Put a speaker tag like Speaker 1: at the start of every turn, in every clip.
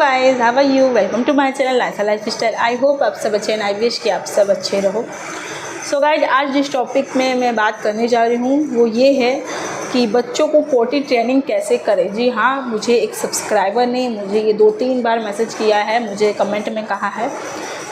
Speaker 1: Guys, how are you? Welcome to my channel Lisa lifestyle. I hope आप सब अच्छे हैं, I wish कि आप सब अच्छे रहो। सो गाइस, आज जिस टॉपिक में मैं बात करने जा रही हूँ वो ये है कि बच्चों को पोटी ट्रेनिंग कैसे करें। जी हाँ, मुझे एक सब्सक्राइबर ने मुझे ये 2-3 बार मैसेज किया है, मुझे कमेंट में कहा है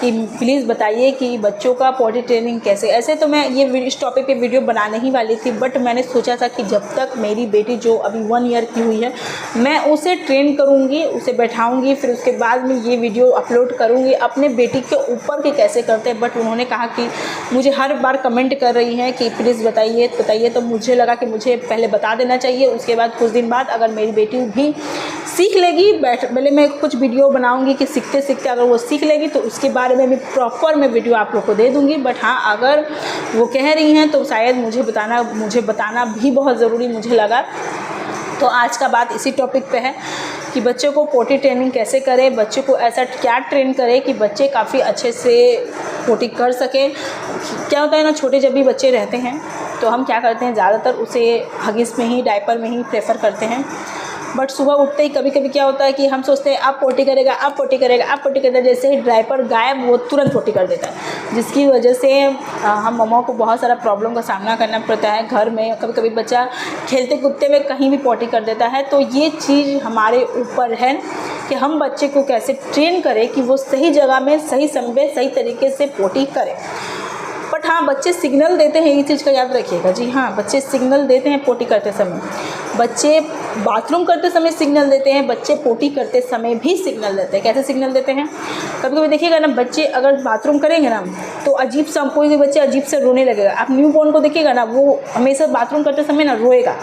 Speaker 1: कि प्लीज़ बताइए कि बच्चों का पॉटी ट्रेनिंग कैसे। ऐसे तो मैं ये इस टॉपिक पे वीडियो बनाने ही वाली थी, बट मैंने सोचा था कि जब तक मेरी बेटी जो अभी 1 ईयर की हुई है मैं उसे ट्रेन करूँगी, उसे बैठाऊँगी, फिर उसके बाद में ये वीडियो अपलोड करूँगी अपने बेटी के ऊपर कि कैसे करते हैं। बट उन्होंने कहा कि मुझे हर बार कमेंट कर रही हैं कि प्लीज़ बताइए, तो मुझे लगा कि मुझे पहले बता देना चाहिए। उसके बाद कुछ दिन बाद अगर मेरी बेटी भी सीख लेगी, पहले मैं कुछ वीडियो बनाऊंगी कि सीखते सीखते अगर वो सीख लेगी तो उसके बारे में भी प्रॉपर मैं वीडियो आप लोग को दे दूंगी। बट हाँ, अगर वो कह रही हैं तो शायद मुझे बताना भी बहुत ज़रूरी मुझे लगा। तो आज का बात इसी टॉपिक पे है कि बच्चों को पोटी ट्रेनिंग कैसे करें, बच्चों को ऐसा क्या ट्रेन करें कि बच्चे काफ़ी अच्छे से पोटी कर सकें। क्या होता है ना, छोटे जब भी बच्चे रहते हैं तो हम क्या करते हैं, ज़्यादातर उसे हगिस में ही, डायपर में ही प्रेफर करते हैं। बट सुबह उठते ही कभी कभी क्या होता है कि हम सोचते हैं अब पोटी करेगा, अब पोटी करेगा, जैसे ही डायपर गायब वो तुरंत पोटी कर देता है, जिसकी वजह से हम मम्माओं को बहुत सारा प्रॉब्लम का सामना करना पड़ता है। घर में कभी कभी बच्चा खेलते कूदते हुए कहीं भी पोटी कर देता है। तो ये चीज़ हमारे ऊपर है कि हम बच्चे को कैसे ट्रेन करें कि वो सही जगह में, सही समय, सही तरीके से पोटी करें। बट हाँ, बच्चे सिग्नल देते हैं, ये चीज़ का याद रखिएगा। जी हाँ, बच्चे सिग्नल देते हैं पोटी करते समय, बच्चे बाथरूम करते समय सिग्नल देते हैं, बच्चे पोटी करते समय भी सिग्नल देते हैं। कैसे सिग्नल देते हैं, कभी कभी देखिएगा ना, बच्चे अगर बाथरूम करेंगे ना तो अजीब सा, कोई बच्चे अजीब से रोने लगेगा। आप न्यू बॉर्न को देखिएगा ना, वो हमेशा बाथरूम करते समय ना रोएगा,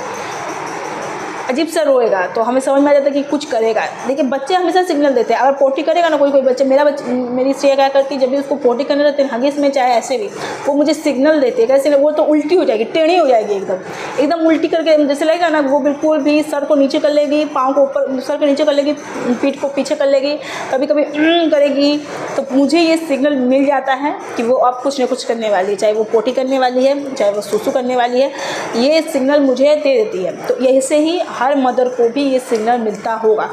Speaker 1: अजीब सा रोएगा, तो हमें समझ में आ जाता है कि कुछ करेगा। लेकिन बच्चे हमेशा सिग्नल देते हैं। अगर पोटी करेगा ना कोई बच्चे, मेरी श्रेया क्या करती है, जब भी उसको पोटी करने रहते हैं हगीज में चाहे ऐसे भी, वो मुझे सिग्नल देते हैं। कैसे, वो तो उल्टी हो जाएगी, टेढ़ी हो जाएगी, एकदम उल्टी करके जैसे लगेगा ना, वो बिल्कुल भी सर को नीचे कर लेगी, पाँव को ऊपर, सर को नीचे कर लेगी, पीठ को पीछे कर लेगी, कभी कभी करेगी। तो मुझे ये सिग्नल मिल जाता है कि वो अब कुछ न कुछ करने वाली है, चाहे वो पोटी करने वाली है, चाहे वो सुसु करने वाली है, ये सिग्नल मुझे दे देती है। तो ऐसे ही हर मदर को भी ये सिग्नल मिलता होगा।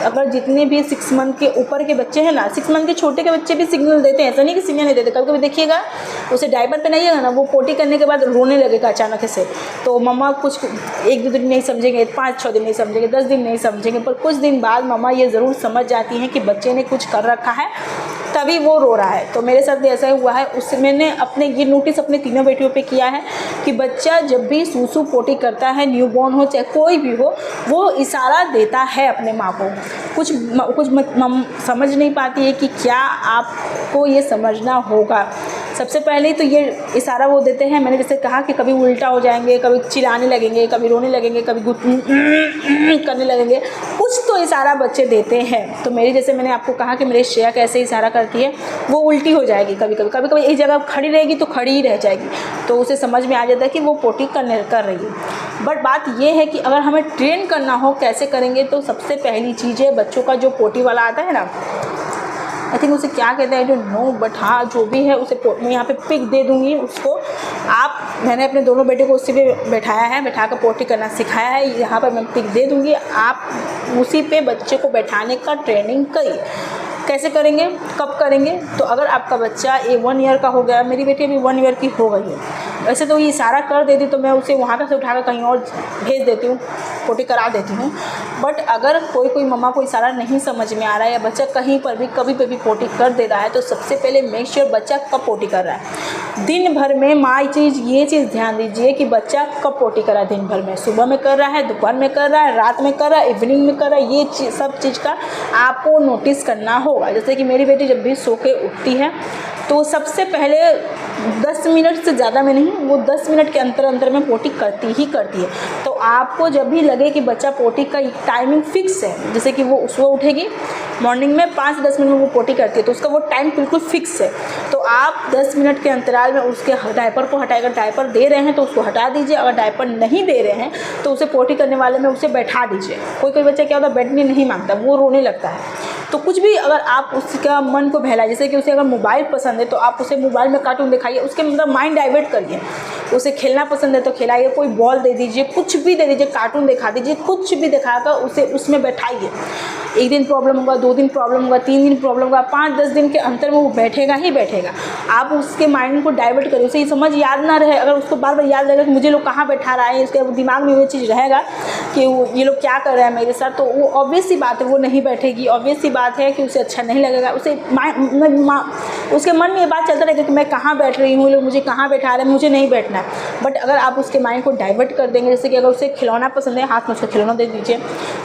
Speaker 1: अगर जितने भी 6 मंथ के ऊपर के बच्चे हैं ना, 6 मंथ के छोटे के बच्चे भी सिग्नल देते हैं, ऐसा नहीं कि सिग्नल नहीं देते। कभी कभी देखिएगा उसे डायपर पहनाइएगा ना, वो पोटी करने के बाद रोने लगेगा अचानक से। तो मम्मा कुछ 1-2 दिन नहीं समझेंगे, 5-6 दिन नहीं समझेंगे, 10 दिन नहीं समझेंगे, पर कुछ दिन बाद मम्मा ये ज़रूर समझ जाती हैं कि बच्चे ने कुछ कर रखा है तभी वो रो रहा है। तो मेरे साथ भी ऐसा हुआ है। उससे मैंने अपने ये नोटिस अपने तीनों बेटियों पे किया है कि बच्चा जब भी सूसू पोटी करता है, न्यूबॉर्न हो चाहे कोई भी हो, वो इशारा देता है अपने माँ को। कुछ समझ नहीं पाती है कि क्या आपको ये समझना होगा। सबसे पहले तो ये इशारा वो देते हैं, मैंने जैसे कहा कि कभी उल्टा हो जाएंगे, कभी चिल्लाने लगेंगे, कभी रोने लगेंगे, कभी करने लगेंगे, कुछ तो इशारा बच्चे देते हैं। तो मेरी, जैसे मैंने आपको कहा कि मेरी श्रेया कैसे इशारा करती है, वो उल्टी हो जाएगी, कभी एक जगह खड़ी रहेगी तो खड़ी ही रह जाएगी, तो उसे समझ में आ जाता है कि वो पोटी कर रही है। बट बात ये है कि अगर हमें ट्रेन करना हो कैसे करेंगे, तो सबसे पहली चीज़ है, बच्चों का जो पोटी वाला आता है ना, आई थिंक उसे क्या कहते हैं, आई डोंट नो, बट हाँ जो भी है उसे मैं यहाँ पे पिक दे दूँगी उसको। मैंने अपने दोनों बेटे को उसी पे बैठाया है, बैठा कर पोटी करना सिखाया है, यहाँ पर मैं पिक दे दूँगी। आप उसी पे बच्चे को बैठाने का ट्रेनिंग करिए। कैसे करेंगे, कब करेंगे, तो अगर आपका बच्चा 1 ईयर का हो गया, मेरी बेटी अभी 1 ईयर की हो गई है, वैसे तो ये इशारा कर देती तो मैं उसे वहाँ से उठाकर कहीं और भेज देती हूँ, पोटी करा देती हूँ। बट अगर कोई मम्मा को इशारा नहीं समझ में आ रहा है या बच्चा कहीं पर भी कभी भी पोटी कर दे रहा है, तो सबसे पहले मेक श्योर बच्चा कब पोटी कर रहा है। दिन भर में माँ ये चीज़ ध्यान दीजिए कि बच्चा कब पोटी कर रहा है। दिन भर में सुबह में कर रहा है, दोपहर में कर रहा है, रात में कर रहा है, इवनिंग में कर रहा है, ये सब चीज़ का आपको नोटिस करना होगा। जैसे कि मेरी बेटी जब भी सो के उठती है तो सबसे पहले 10 मिनट से ज़्यादा में नहीं, वो 10 मिनट के अंतर में पोटी करती है। तो आपको जब भी लगे कि बच्चा पोटी का टाइमिंग फिक्स है, जैसे कि वो सुबह उठेगी मॉर्निंग में 5 से 10 मिनट में वो पोटी करती है, तो उसका वो टाइम बिल्कुल फिक्स है। तो आप 10 मिनट के अंतराल में उसके डायपर को हटाकर, डायपर दे रहे हैं तो उसको हटा दीजिए, अगर डायपर नहीं दे रहे हैं तो उसे पोटी करने वाले में उसे बैठा दीजिए। कोई बच्चा क्या होता है, बैठने नहीं मांगता, वो रोने लगता है। तो कुछ भी अगर आप उसका मन को बहलाए, जैसे कि उसे अगर मोबाइल पसंद है तो आप उसे मोबाइल में कार्टून दिखाइए, उसके मतलब माइंड डाइवर्ट करिए। उसे खेलना पसंद है तो खिलाइए, कोई बॉल दे दीजिए, कुछ भी दे दीजिए, कार्टून दिखा दीजिए, कुछ भी दिखाकर उसे उसमें बैठाइए। एक दिन प्रॉब्लम होगा, 2 दिन प्रॉब्लम होगा, 3 दिन प्रॉब्लम होगा, 5-10 दिन के अंतर में वो बैठेगा ही बैठेगा। आप उसके माइंड को डाइवर्ट करिए, उसे ये समझ याद ना रहे। अगर उसको बार बार याद रहेगा कि मुझे लोग कहाँ बैठा रहा है, उसके दिमाग में वो चीज़ रहेगा कि ये लोग क्या कर रहे हैं मेरे साथ, तो वो ऑब्वियस सी बात है वो नहीं बैठेगी। ऑब्वियस सी बात है कि उसे अच्छा नहीं लगेगा। उसे उसके मन में ये बात चलता रहेगा कि मैं कहाँ बैठ रही हूँ, लोग मुझे कहाँ बैठा रहे हैं, मुझे नहीं बैठना है। बट अगर आप उसके माइंड को डाइवर्ट कर देंगे, जैसे कि अगर उसे खिलौना पसंद है, हाथ में उसका खिलौना दे दीजिए,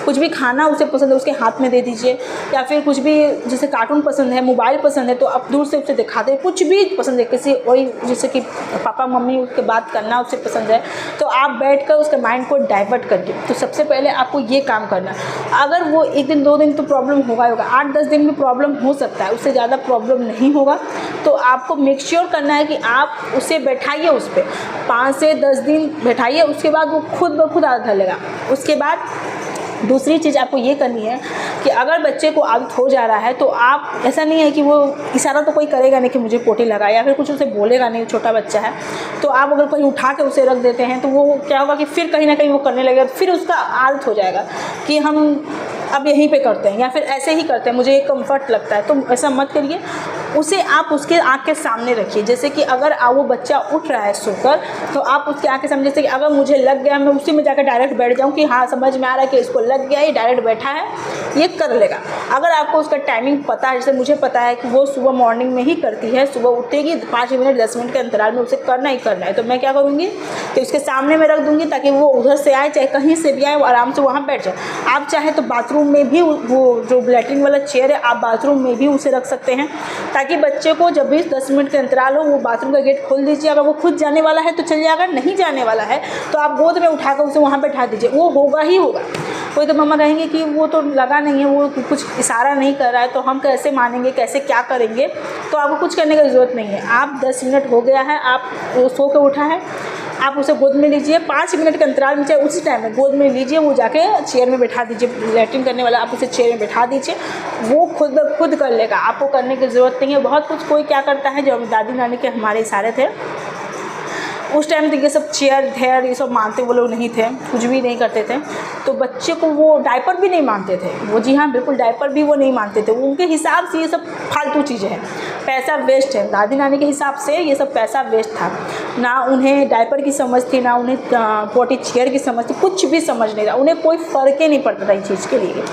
Speaker 1: कुछ भी खाना उसे पसंद है उसके हाथ में दे दीजिए, या फिर कुछ भी जैसे कार्टून पसंद है, मोबाइल पसंद है तो आप दूर से उसे दिखाते हैं। कुछ भी पसंद है, किसी वही जैसे कि पापा मम्मी उसके बात करना उसे पसंद है तो आप बैठकर उसके माइंड को डाइवर्ट करिए। तो सबसे पहले आपको ये काम करना। अगर वो 1 दिन 2 दिन तो प्रॉब्लम होगा, 8-10 दिन में प्रॉब्लम हो सकता है, उससे ज़्यादा प्रॉब्लम नहीं होगा। तो आपको मेक श्योर करना है कि आप उसे बैठाइए, उस पर 5 से 10 दिन बैठाइए, उसके बाद वो खुद ब खुद आदत डालेगा। उसके बाद दूसरी चीज़ आपको ये करनी है कि अगर बच्चे को आदत हो जा रहा है तो आप, ऐसा नहीं है कि वो इशारा तो कोई करेगा नहीं कि मुझे पोटी लगा, या फिर कुछ उसे बोलेगा नहीं, छोटा बच्चा है तो आप अगर कहीं उठा के उसे रख देते हैं तो वो क्या होगा कि फिर कहीं ना कहीं वो करने लगेगा, फिर उसका आदत हो जाएगा कि हम अब यहीं पे करते हैं या फिर ऐसे ही करते हैं, मुझे एक कंफर्ट लगता है। तो ऐसा मत करिए, उसे आप उसके आँख के सामने रखिए। जैसे कि अगर वो बच्चा उठ रहा है सोकर तो आप उसके आँख के सामने, जैसे कि अगर मुझे लग गया मैं उसी में जाकर डायरेक्ट बैठ जाऊँ कि हाँ समझ में आ रहा है कि इसको लग गया, ये डायरेक्ट बैठा है, ये कर लेगा। अगर आपको उसका टाइमिंग पता है, जैसे मुझे पता है कि वो सुबह मॉर्निंग में ही करती है, सुबह उठेगी 5 मिनट 10 मिनट के अंतराल में उसे करना ही करना है, तो मैं क्या करूँगी कि उसके सामने में रख दूँगी ताकि वो उधर से आए, चाहे कहीं से भी आए, वो आराम से वहाँ बैठ जाए। आप चाहे तो बाथरूम में भी वो जो लैट्रिन वाला चेयर है आप बाथरूम में भी उसे रख सकते हैं, ताकि बच्चे को जब भी 10 मिनट के अंतराल हो वो बाथरूम का गेट खोल दीजिए। अगर वो खुद जाने वाला है तो चल जाएगा, नहीं जाने वाला है तो आप गोद में उठाकर उसे वहाँ बैठा दीजिए, वो होगा ही होगा। कोई तो मम्मा कहेंगे कि वो तो लगा नहीं है, वो कुछ इशारा नहीं कर रहा है, तो हम कैसे मानेंगे, कैसे क्या करेंगे। तो आपको कुछ करने की ज़रूरत नहीं है। आप 10 मिनट हो गया है, आप वो सो के उठा है, आप उसे गोद में लीजिए, 5 मिनट के अंतराल में चाहे उसी टाइम में गोद में लीजिए, वो जाके चेयर में बैठा दीजिए। लैट्रिन करने वाला आप उसे चेयर में बैठा दीजिए, वो खुद कर लेगा, आपको करने की ज़रूरत नहीं है। बहुत कुछ कोई क्या करता है, जो दादी नानी के हमारे इशारे थे उस टाइम तो ये सब चेयर धेर ये सब मानते वो लोग नहीं थे, कुछ भी नहीं करते थे। तो बच्चे को वो डायपर भी नहीं मानते थे, वो जी हाँ बिल्कुल डायपर भी वो नहीं मानते थे। उनके हिसाब से ये सब फालतू चीज़ें हैं, पैसा वेस्ट है। दादी नानी के हिसाब से ये सब पैसा वेस्ट था। ना उन्हें डायपर की समझ थी, ना उन्हें पोटी चेयर की समझ थी, कुछ भी समझ नहीं था, उन्हें कोई फ़र्क ही नहीं पड़ता था इस चीज़ के लिए।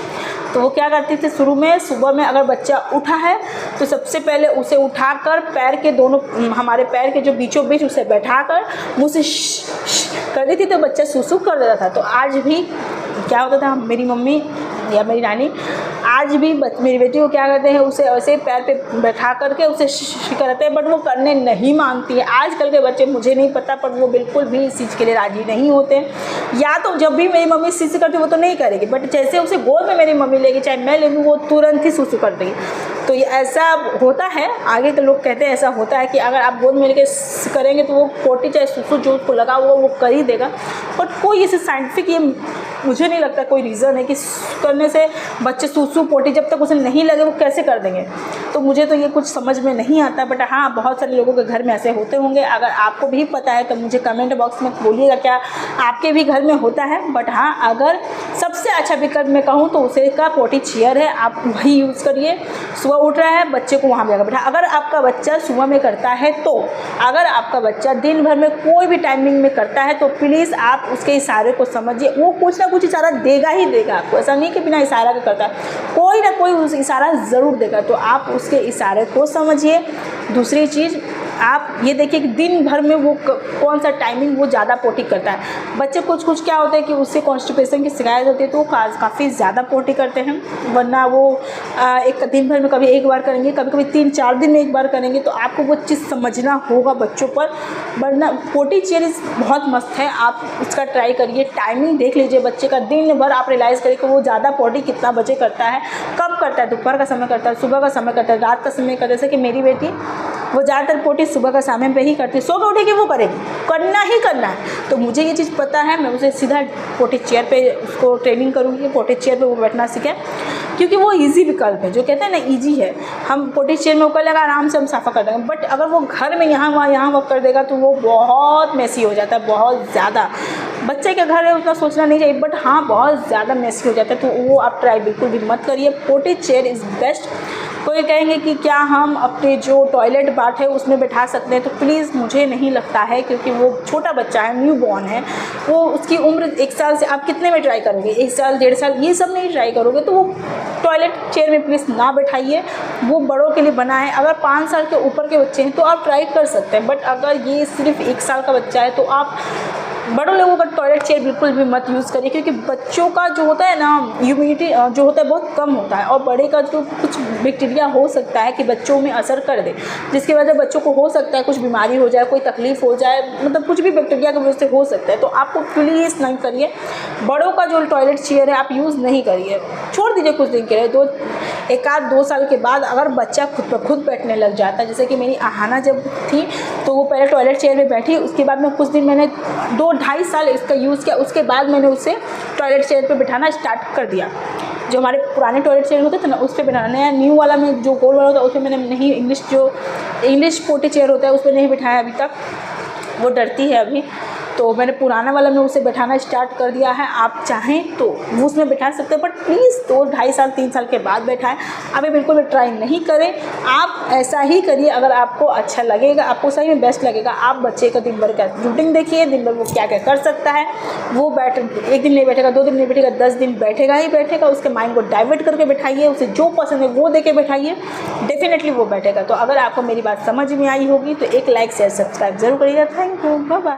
Speaker 1: तो वो क्या करती थी शुरू में, सुबह में अगर बच्चा उठा है तो सबसे पहले उसे उठाकर पैर के दोनों, हमारे पैर के जो बीचों बीच उसे बैठाकर मुँह से कर देती तो बच्चा सुसु कर देता था। तो आज भी क्या होता था, मेरी मम्मी या मेरी नानी आज भी मेरी बेटी को क्या करते हैं, उसे ऐसे पैर पे बैठा करके उसे करते हैं, बट वो करने नहीं मानती है। आजकल के बच्चे मुझे नहीं पता, पर वो बिल्कुल भी इस चीज़ के लिए राज़ी नहीं होते। या तो जब भी मेरी मम्मी सुसु करती है वो तो नहीं करेगी, बट जैसे उसे गोद में मेरी मम्मी लेगी, चाहे मैं ले लूँ, वो तुरंत ही सुसु कर देगी। तो ये ऐसा होता है, आगे के लोग कहते हैं ऐसा होता है कि अगर आप गोद में लेके करेंगे तो वो पोटी चाहे सुसु जो उसको लगा हुआ वो कर ही देगा। बट कोई ऐसे साइंटिफिक ये मुझे नहीं लगता कोई रीज़न है कि करने से बच्चे सुसु पोटी जब तक उसे नहीं लगे वो कैसे कर देंगे। तो मुझे तो ये कुछ समझ में नहीं आता, बट हाँ बहुत सारे लोगों के घर में ऐसे होते होंगे। अगर आपको भी पता है तो मुझे कमेंट बॉक्स में बोलिएगा क्या आपके भी घर में होता है। बट हाँ, अगर सबसे अच्छा विकल्प मैं कहूँ तो उसे का पोटी चेयर है, आप वही यूज़ करिए। सुबह उठ रहा है, बच्चे को वहाँ पर बैठा। अगर आपका बच्चा सुबह में करता है तो, अगर आपका बच्चा दिन भर में कोई भी टाइमिंग में करता है तो प्लीज़ आप उसके इशारे को समझिए। वो कुछ ना कुछ इशारा देगा ही देगा आपको, ऐसा नहीं कि बिना इशारा के करता है, कोई ना कोई उस इशारा ज़रूर देगा। तो आप उसके इशारे को समझिए। दूसरी चीज़ आप ये देखिए कि दिन भर में वो कौन सा टाइमिंग वो ज़्यादा पोटी करता है। बच्चे कुछ क्या होता है कि उससे कॉन्स्टिपेशन की शिकायत होती है तो वो काफ़ी ज़्यादा पोटी करते हैं, वरना वो एक दिन भर में कभी एक बार करेंगे, कभी कभी 3-4 दिन में एक बार करेंगे। तो आपको वो चीज़ समझना होगा बच्चों पर। वरना पोटी चेयर बहुत मस्त है, आप उसका ट्राई करिए। टाइमिंग देख लीजिए बच्चे का, दिन भर आप रियलाइज़ करिए कि वो ज़्यादा पोटी कितना बजे करता है, कब करता है, दोपहर का समय करता है, सुबह का समय करता है, रात का समय करता है। जैसे कि मेरी बेटी वो ज़्यादातर पोटी सुबह का समय पे ही करती है, सो के उठेगी वो करेगी, करना ही करना है। तो मुझे ये चीज़ पता है, मैं उसे सीधा पोटी चेयर पे उसको ट्रेनिंग करूँगी, पोटी चेयर पे वो बैठना सीखे। क्योंकि वो ईजी विकल्प है, जो कहते हैं ना ईजी है, हम पोटी चेयर में वो कर लेगा, आराम से हम साफ़ा कर देंगे। बट अगर वो घर में यहाँ वहाँ कर देगा तो वो बहुत मेसी हो जाता है, बहुत ज़्यादा। बच्चे का घर है उतना सोचना नहीं चाहिए, बट हाँ बहुत ज़्यादा मेसी हो जाता है, तो वो आप ट्राई बिल्कुल भी मत करिए। पोटी चेयर इज़ बेस्ट। कोई कहेंगे कि क्या हम अपने जो टॉयलेट बाथ है उसमें बैठा सकते हैं, तो प्लीज़ मुझे नहीं लगता है, क्योंकि वो छोटा बच्चा है, न्यू बॉर्न है, वो उसकी उम्र 1 साल से आप कितने में ट्राई करोगे, 1 साल 1.5 साल ये सब नहीं ट्राई करोगे, तो वो टॉयलेट चेयर में प्लीज़ ना बैठाइए, वो बड़ों के लिए बना है। अगर 5 साल के ऊपर के बच्चे हैं तो आप ट्राई कर सकते हैं, बट अगर ये सिर्फ 1 साल का बच्चा है तो आप बड़ों लोगों का टॉयलेट चेयर बिल्कुल भी मत यूज़ करिए, क्योंकि बच्चों का जो होता है ना इम्यूनिटी जो होता है बहुत कम होता है, और बड़े का जो कुछ बैक्टीरिया हो सकता है कि बच्चों में असर कर दे, जिसकी वजह से बच्चों को हो सकता है कुछ बीमारी हो जाए, कोई तकलीफ़ हो जाए, मतलब कुछ भी बैक्टीरिया की वजह से हो सकता है। तो आपको प्लीज़ नहीं करिए, बड़ों का जो टॉयलेट चेयर है आप यूज़ नहीं करिए, छोड़ दीजिए कुछ दिन के लिए। 1-2 साल के बाद अगर बच्चा खुद ब खुद बैठने लग जाता है, जैसे कि मेरी आहाना जब थी तो वो पहले टॉयलेट चेयर में बैठी, उसके बाद में कुछ दिन मैंने 2-2.5 साल इसका यूज़ किया, उसके बाद मैंने उसे टॉयलेट चेयर पे बिठाना स्टार्ट कर दिया। जो हमारे पुराने टॉयलेट चेयर होते थे ना उस पर बिठाना, नया न्यू वाला में जो गोल वाला होता है उस पर मैंने नहीं, इंग्लिश पोटी चेयर होता है उस पर नहीं बिठाया अभी तक, वो डरती है अभी, तो मैंने पुराना वाला में उसे बैठाना स्टार्ट कर दिया है। आप चाहें तो वो उसमें बैठा सकते हैं, बट प्लीज़ 2-2.5 साल 3 साल के बाद बैठाएं, अभी बिल्कुल भी ट्राई नहीं करें। आप ऐसा ही करिए अगर आपको अच्छा लगेगा, आपको सही में बेस्ट लगेगा। आप बच्चे का दिन भर का रूटीन देखिए, दिन भर वो क्या क्या कर सकता है, वो एक दिन नहीं बैठेगा, 2 दिन नहीं बैठेगा, 10 दिन बैठेगा ही बैठेगा। उसके माइंड को डाइवर्ट करके बैठाइए, उसे जो पसंद है वो दे के बैठाइए, डेफिनेटली वो बैठेगा। तो अगर आपको मेरी बात समझ में आई होगी तो एक लाइक शेयर सब्सक्राइब जरूर करिएगा। Thank you, bye bye.